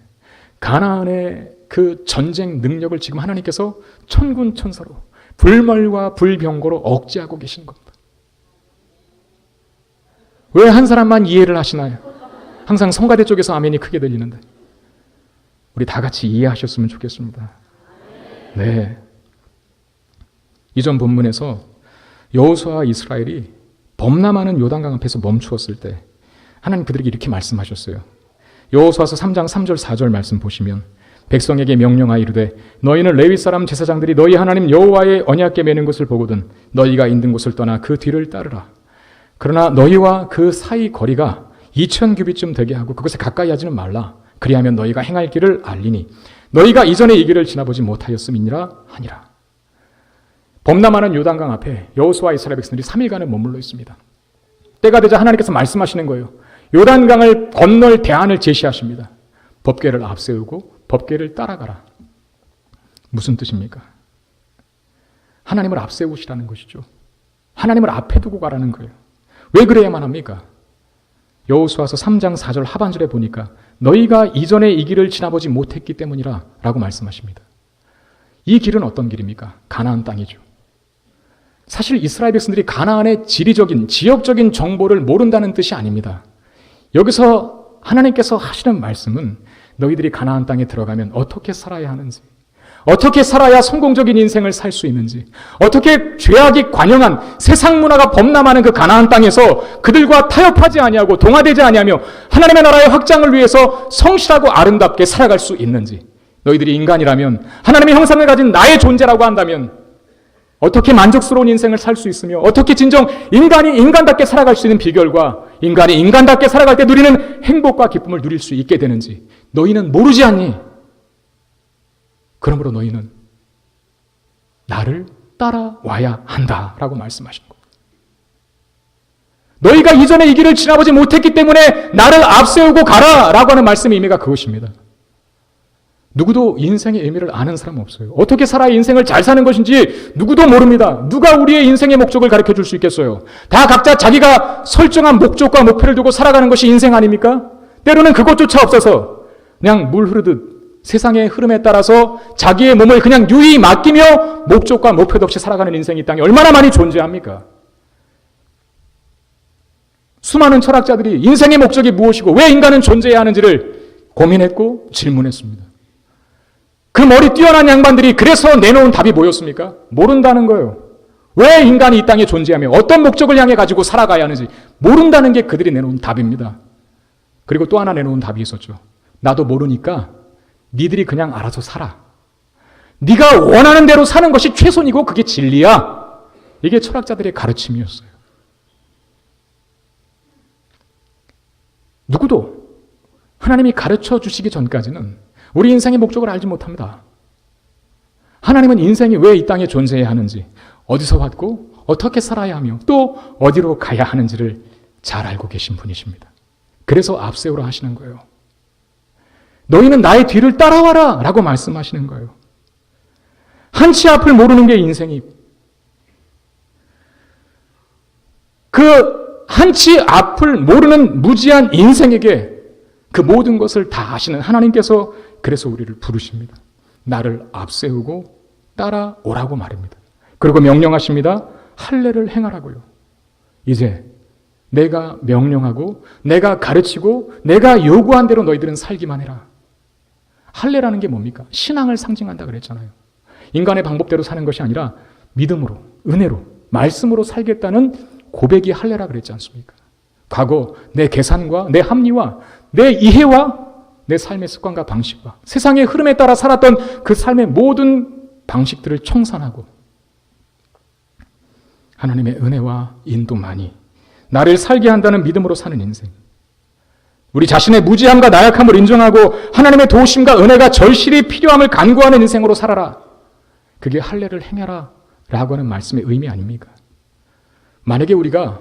가나안의 그 전쟁 능력을 지금 하나님께서 천군천사로 불멸과 불병거로 억제하고 계시는 겁니다. 왜 한 사람만 이해를 하시나요? 항상 성가대 쪽에서 아멘이 크게 들리는데 우리 다 같이 이해하셨으면 좋겠습니다. 네. 이전 본문에서 여호수아와 이스라엘이 범람하는 요단강 앞에서 멈추었을 때 하나님 그들에게 이렇게 말씀하셨어요. 여호수아서 3장 3절 4절 말씀 보시면 백성에게 명령하여 이르되 너희는 레위 사람 제사장들이 너희 하나님 여호와의 언약궤 매는 것을 보거든 너희가 있는 곳을 떠나 그 뒤를 따르라. 그러나 너희와 그 사이 거리가 2000규빗쯤 되게 하고 그것에 가까이 하지는 말라. 그리하면 너희가 행할 길을 알리니 너희가 이전에 이 길을 지나보지 못하였음이니라 하니라. 범람하는 요단강 앞에 여호수아와 이스라엘 백성들이 3일간을 머물러 있습니다. 때가 되자 하나님께서 말씀하시는 거예요. 요단강을 건널 대안을 제시하십니다. 법궤를 앞세우고 법궤를 따라가라. 무슨 뜻입니까? 하나님을 앞세우시라는 것이죠. 하나님을 앞에 두고 가라는 거예요. 왜 그래야만 합니까? 여호수아서 3장 4절 하반절에 보니까 너희가 이전에 이 길을 지나보지 못했기 때문이라 라고 말씀하십니다. 이 길은 어떤 길입니까? 가나안 땅이죠. 사실 이스라엘 백성들이 가나안의 지리적인, 지역적인 정보를 모른다는 뜻이 아닙니다. 여기서 하나님께서 하시는 말씀은 너희들이 가나안 땅에 들어가면 어떻게 살아야 하는지, 어떻게 살아야 성공적인 인생을 살 수 있는지, 어떻게 죄악이 관영한 세상 문화가 범람하는 그 가나안 땅에서 그들과 타협하지 아니하고 동화되지 아니하며 하나님의 나라의 확장을 위해서 성실하고 아름답게 살아갈 수 있는지, 너희들이 인간이라면 하나님의 형상을 가진 나의 존재라고 한다면 어떻게 만족스러운 인생을 살 수 있으며 어떻게 진정 인간이 인간답게 살아갈 수 있는 비결과 인간이 인간답게 살아갈 때 누리는 행복과 기쁨을 누릴 수 있게 되는지 너희는 모르지 않니? 그러므로 너희는 나를 따라와야 한다라고 말씀하신 겁니다. 너희가 이전에 이 길을 지나보지 못했기 때문에 나를 앞세우고 가라라고 하는 말씀의 의미가 그것입니다. 누구도 인생의 의미를 아는 사람은 없어요. 어떻게 살아야 인생을 잘 사는 것인지 누구도 모릅니다. 누가 우리의 인생의 목적을 가르쳐 줄 수 있겠어요? 다 각자 자기가 설정한 목적과 목표를 두고 살아가는 것이 인생 아닙니까? 때로는 그것조차 없어서 그냥 물 흐르듯 세상의 흐름에 따라서 자기의 몸을 그냥 유히 맡기며 목적과 목표도 없이 살아가는 인생이 이 땅에 얼마나 많이 존재합니까? 수많은 철학자들이 인생의 목적이 무엇이고 왜 인간은 존재해야 하는지를 고민했고 질문했습니다. 그 머리 뛰어난 양반들이 그래서 내놓은 답이 뭐였습니까? 모른다는 거예요. 왜 인간이 이 땅에 존재하며 어떤 목적을 향해 가지고 살아가야 하는지 모른다는 게 그들이 내놓은 답입니다. 그리고 또 하나 내놓은 답이 있었죠. 나도 모르니까 니들이 그냥 알아서 살아. 네가 원하는 대로 사는 것이 최선이고 그게 진리야. 이게 철학자들의 가르침이었어요. 누구도 하나님이 가르쳐 주시기 전까지는 우리 인생의 목적을 알지 못합니다. 하나님은 인생이 왜 이 땅에 존재해야 하는지, 어디서 왔고 어떻게 살아야 하며 또 어디로 가야 하는지를 잘 알고 계신 분이십니다. 그래서 앞세우라 하시는 거예요. 너희는 나의 뒤를 따라와라 라고 말씀하시는 거예요. 한치 앞을 모르는 게 인생이, 그 한치 앞을 모르는 무지한 인생에게 그 모든 것을 다 아시는 하나님께서 그래서 우리를 부르십니다. 나를 앞세우고 따라오라고 말입니다. 그리고 명령하십니다. 할례를 행하라고요. 이제 내가 명령하고 내가 가르치고 내가 요구한 대로 너희들은 살기만 해라. 할례라는 게 뭡니까? 신앙을 상징한다 그랬잖아요. 인간의 방법대로 사는 것이 아니라 믿음으로, 은혜로, 말씀으로 살겠다는 고백이 할례라 그랬지 않습니까? 과거 내 계산과 내 합리와 내 이해와 내 삶의 습관과 방식과 세상의 흐름에 따라 살았던 그 삶의 모든 방식들을 청산하고 하나님의 은혜와 인도만이 나를 살게 한다는 믿음으로 사는 인생. 우리 자신의 무지함과 나약함을 인정하고 하나님의 도우심과 은혜가 절실히 필요함을 간구하는 인생으로 살아라. 그게 할례를 행해라 라고 하는 말씀의 의미 아닙니까? 만약에 우리가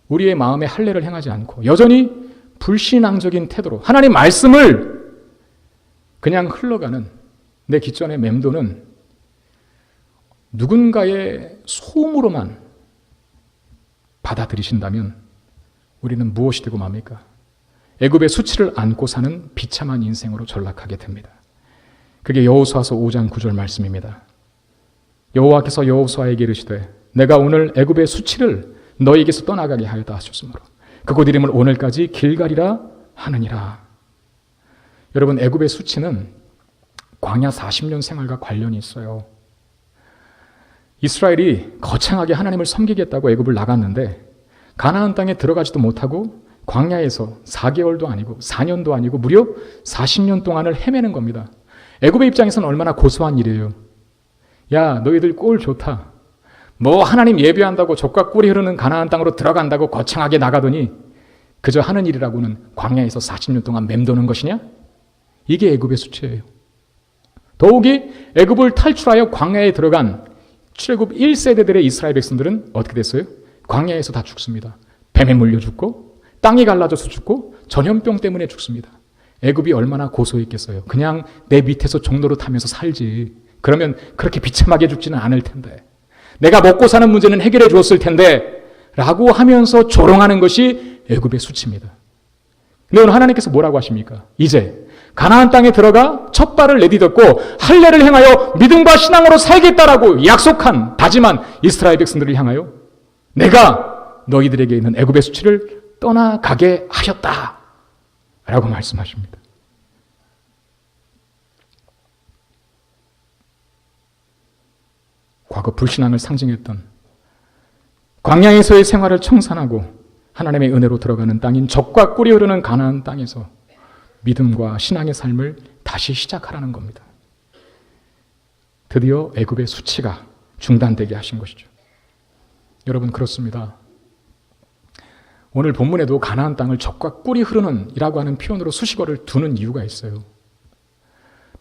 우리의 마음에 할례를 행하지 않고 여전히 불신앙적인 태도로 하나님 말씀을 그냥 흘러가는 내 기존의 맴도는 누군가의 소음으로만 받아들이신다면 우리는 무엇이 되고 맙니까? 애굽의 수치를 안고 사는 비참한 인생으로 전락하게 됩니다. 그게 여호수아서 5장 9절 말씀입니다. 여호와께서 여호수아에게 이르시되 내가 오늘 애굽의 수치를 너희에게서 떠나가게 하였다 하셨으므로 그곳 이름을 오늘까지 길갈이라 하느니라. 여러분, 애굽의 수치는 광야 40년 생활과 관련이 있어요. 이스라엘이 거창하게 하나님을 섬기겠다고 애굽을 나갔는데 가나안 땅에 들어가지도 못하고 광야에서 4개월도 아니고 4년도 아니고 무려 40년 동안을 헤매는 겁니다. 애굽의 입장에서는 얼마나 고소한 일이에요. 야, 너희들 꼴 좋다. 뭐 하나님 예배한다고 젖과 꿀이 흐르는 가나안 땅으로 들어간다고 거창하게 나가더니 그저 하는 일이라고는 광야에서 40년 동안 맴도는 것이냐? 이게 애굽의 수치예요. 더욱이 애굽을 탈출하여 광야에 들어간 출애굽 1세대들의 이스라엘 백성들은 어떻게 됐어요? 광야에서 다 죽습니다. 뱀에 물려 죽고 땅이 갈라져서 죽고 전염병 때문에 죽습니다. 애굽이 얼마나 고소했겠어요. 그냥 내 밑에서 종로로 타면서 살지. 그러면 그렇게 비참하게 죽지는 않을 텐데. 내가 먹고 사는 문제는 해결해 주었을 텐데 라고 하면서 조롱하는 것이 애굽의 수치입니다. 근데 오늘 하나님께서 뭐라고 하십니까? 이제 가나안 땅에 들어가 첫 발을 내디뎠고 할례를 행하여 믿음과 신앙으로 살겠다라고 약속한 다짐한 이스라엘 백성들을 향하여 내가 너희들에게 있는 애굽의 수치를 떠나가게 하셨다 라고 말씀하십니다. 과거 불신앙을 상징했던 광야에서의 생활을 청산하고 하나님의 은혜로 들어가는 땅인 젖과 꿀이 흐르는 가나안 땅에서 믿음과 신앙의 삶을 다시 시작하라는 겁니다. 드디어 애굽의 수치가 중단되게 하신 것이죠. 여러분, 그렇습니다. 오늘 본문에도 가나안 땅을 젖과 꿀이 흐르는 이라고 하는 표현으로 수식어를 두는 이유가 있어요.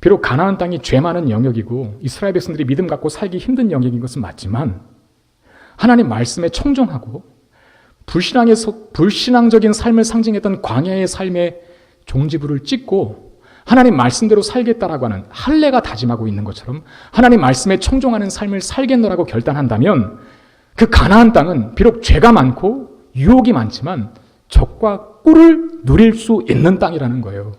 비록 가나안 땅이 죄 많은 영역이고 이스라엘 백성들이 믿음 갖고 살기 힘든 영역인 것은 맞지만 하나님 말씀에 청종하고 불신앙적인 삶을 상징했던 광야의 삶의 종지부를 찍고 하나님 말씀대로 살겠다라고 하는 할례가 다짐하고 있는 것처럼 하나님 말씀에 청종하는 삶을 살겠노라고 결단한다면 그 가나안 땅은 비록 죄가 많고 유혹이 많지만 젖과 꿀을 누릴 수 있는 땅이라는 거예요.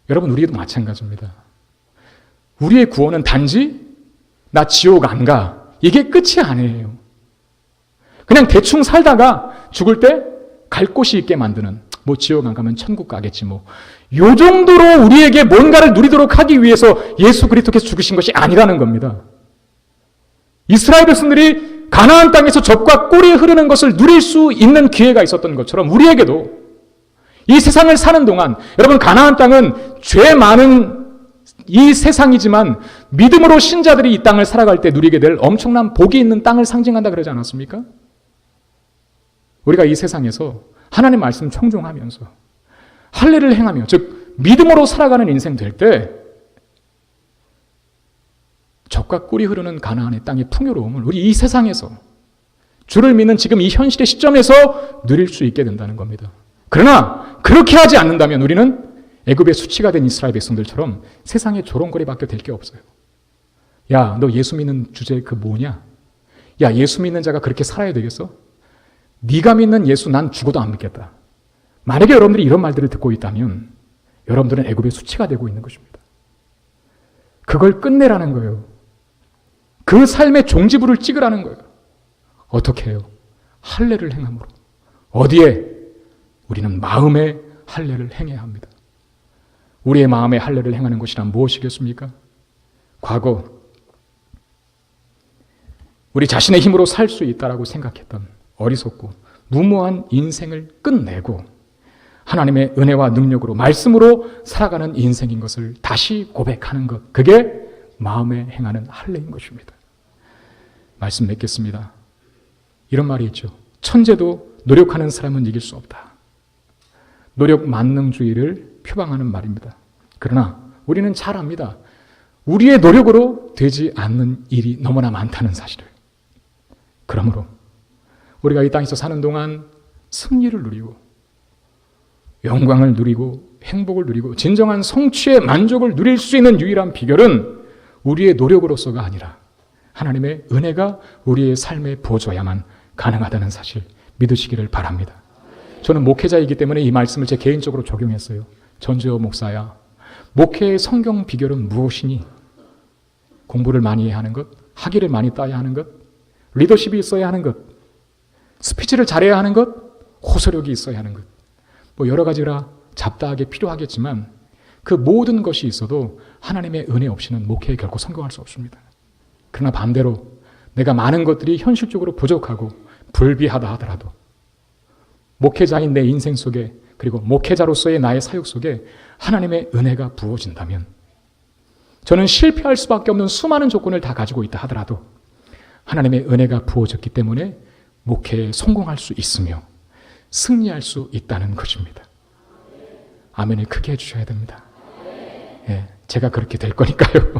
여러분, 우리도 마찬가지입니다. 우리의 구원은 단지 나 지옥 안 가, 이게 끝이 아니에요. 그냥 대충 살다가 죽을 때 갈 곳이 있게 만드는, 뭐 지옥 안 가면 천국 가겠지 뭐. 요 정도로 우리에게 뭔가를 누리도록 하기 위해서 예수 그리스도께서 죽으신 것이 아니라는 겁니다. 이스라엘 백성들이 가나안 땅에서 젖과 꿀이 흐르는 것을 누릴 수 있는 기회가 있었던 것처럼 우리에게도 이 세상을 사는 동안, 여러분, 가나안 땅은 죄 많은 이 세상이지만 믿음으로 신자들이 이 땅을 살아갈 때 누리게 될 엄청난 복이 있는 땅을 상징한다 그러지 않았습니까? 우리가 이 세상에서 하나님 말씀 청종하면서 할례를 행하며, 즉 믿음으로 살아가는 인생 될 때 젖과 꿀이 흐르는 가나안의 땅의 풍요로움을 우리 이 세상에서 주를 믿는 지금 이 현실의 시점에서 누릴 수 있게 된다는 겁니다. 그러나 그렇게 하지 않는다면 우리는 애굽의 수치가 된 이스라엘 백성들처럼 세상에 조롱거리밖에 될 게 없어요. 야, 너 예수 믿는 주제 그 뭐냐? 야, 예수 믿는 자가 그렇게 살아야 되겠어? 네가 믿는 예수 난 죽어도 안 믿겠다. 만약에 여러분들이 이런 말들을 듣고 있다면 여러분들은 애굽의 수치가 되고 있는 것입니다. 그걸 끝내라는 거예요. 그 삶의 종지부를 찍으라는 거예요. 어떻게 해요? 할례를 행함으로. 어디에? 우리는 마음의 할례를 행해야 합니다. 우리의 마음의 할례를 행하는 것이란 무엇이겠습니까? 과거 우리 자신의 힘으로 살 수 있다라고 생각했던 어리석고 무모한 인생을 끝내고 하나님의 은혜와 능력으로, 말씀으로 살아가는 인생인 것을 다시 고백하는 것, 그게 마음에 행하는 할례인 것입니다. 말씀 맺겠습니다. 이런 말이 있죠. 천재도 노력하는 사람은 이길 수 없다. 노력 만능주의를 표방하는 말입니다. 그러나 우리는 잘 압니다. 우리의 노력으로 되지 않는 일이 너무나 많다는 사실을. 그러므로 우리가 이 땅에서 사는 동안 승리를 누리고 영광을 누리고 행복을 누리고 진정한 성취의 만족을 누릴 수 있는 유일한 비결은 우리의 노력으로서가 아니라 하나님의 은혜가 우리의 삶에 부어져야만 가능하다는 사실 믿으시기를 바랍니다. 저는 목회자이기 때문에 이 말씀을 제 개인적으로 적용했어요. 전재호 목사야, 목회의 성경 비결은 무엇이니? 공부를 많이 해야 하는 것, 학위를 많이 따야 하는 것, 리더십이 있어야 하는 것, 스피치를 잘해야 하는 것, 호소력이 있어야 하는 것, 뭐 여러 가지라 잡다하게 필요하겠지만 그 모든 것이 있어도 하나님의 은혜 없이는 목회에 결코 성공할 수 없습니다. 그러나 반대로 내가 많은 것들이 현실적으로 부족하고 불비하다 하더라도 목회자인 내 인생 속에, 그리고 목회자로서의 나의 사역 속에 하나님의 은혜가 부어진다면, 저는 실패할 수밖에 없는 수많은 조건을 다 가지고 있다 하더라도 하나님의 은혜가 부어졌기 때문에 목회에 성공할 수 있으며 승리할 수 있다는 것입니다. 아멘을 크게 해주셔야 됩니다. 예, 제가 그렇게 될 거니까요.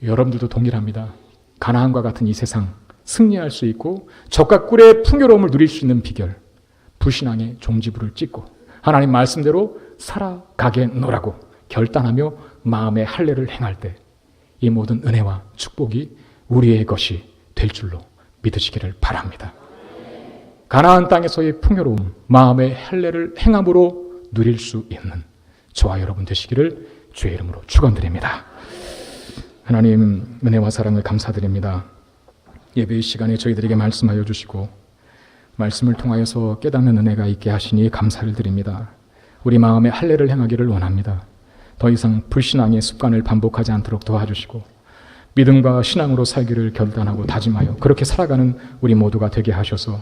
여러분들도 동일합니다. 가나안과 같은 이 세상 승리할 수 있고 젖과 꿀의 풍요로움을 누릴 수 있는 비결, 불신앙의 종지부를 찍고 하나님 말씀대로 살아가겠노라고 결단하며 마음의 할례를 행할 때 이 모든 은혜와 축복이 우리의 것이 될 줄로 믿으시기를 바랍니다. 가나안 땅에서의 풍요로움, 마음의 할례를 행함으로 누릴 수 있는 저와 여러분 되시기를 주의 이름으로 축원드립니다. 하나님 은혜와 사랑을 감사드립니다. 예배의 시간에 저희들에게 말씀하여 주시고 말씀을 통하여서 깨닫는 은혜가 있게 하시니 감사를 드립니다. 우리 마음의 할례를 행하기를 원합니다. 더 이상 불신앙의 습관을 반복하지 않도록 도와주시고 믿음과 신앙으로 살기를 결단하고 다짐하여 그렇게 살아가는 우리 모두가 되게 하셔서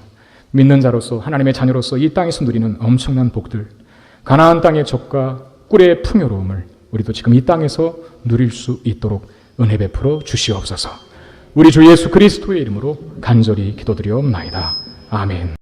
믿는 자로서, 하나님의 자녀로서 이 땅에서 누리는 엄청난 복들, 가나안 땅의 젖과 꿀의 풍요로움을 우리도 지금 이 땅에서 누릴 수 있도록 은혜 베풀어 주시옵소서. 우리 주 예수 그리스도의 이름으로 간절히 기도드리옵나이다. 아멘.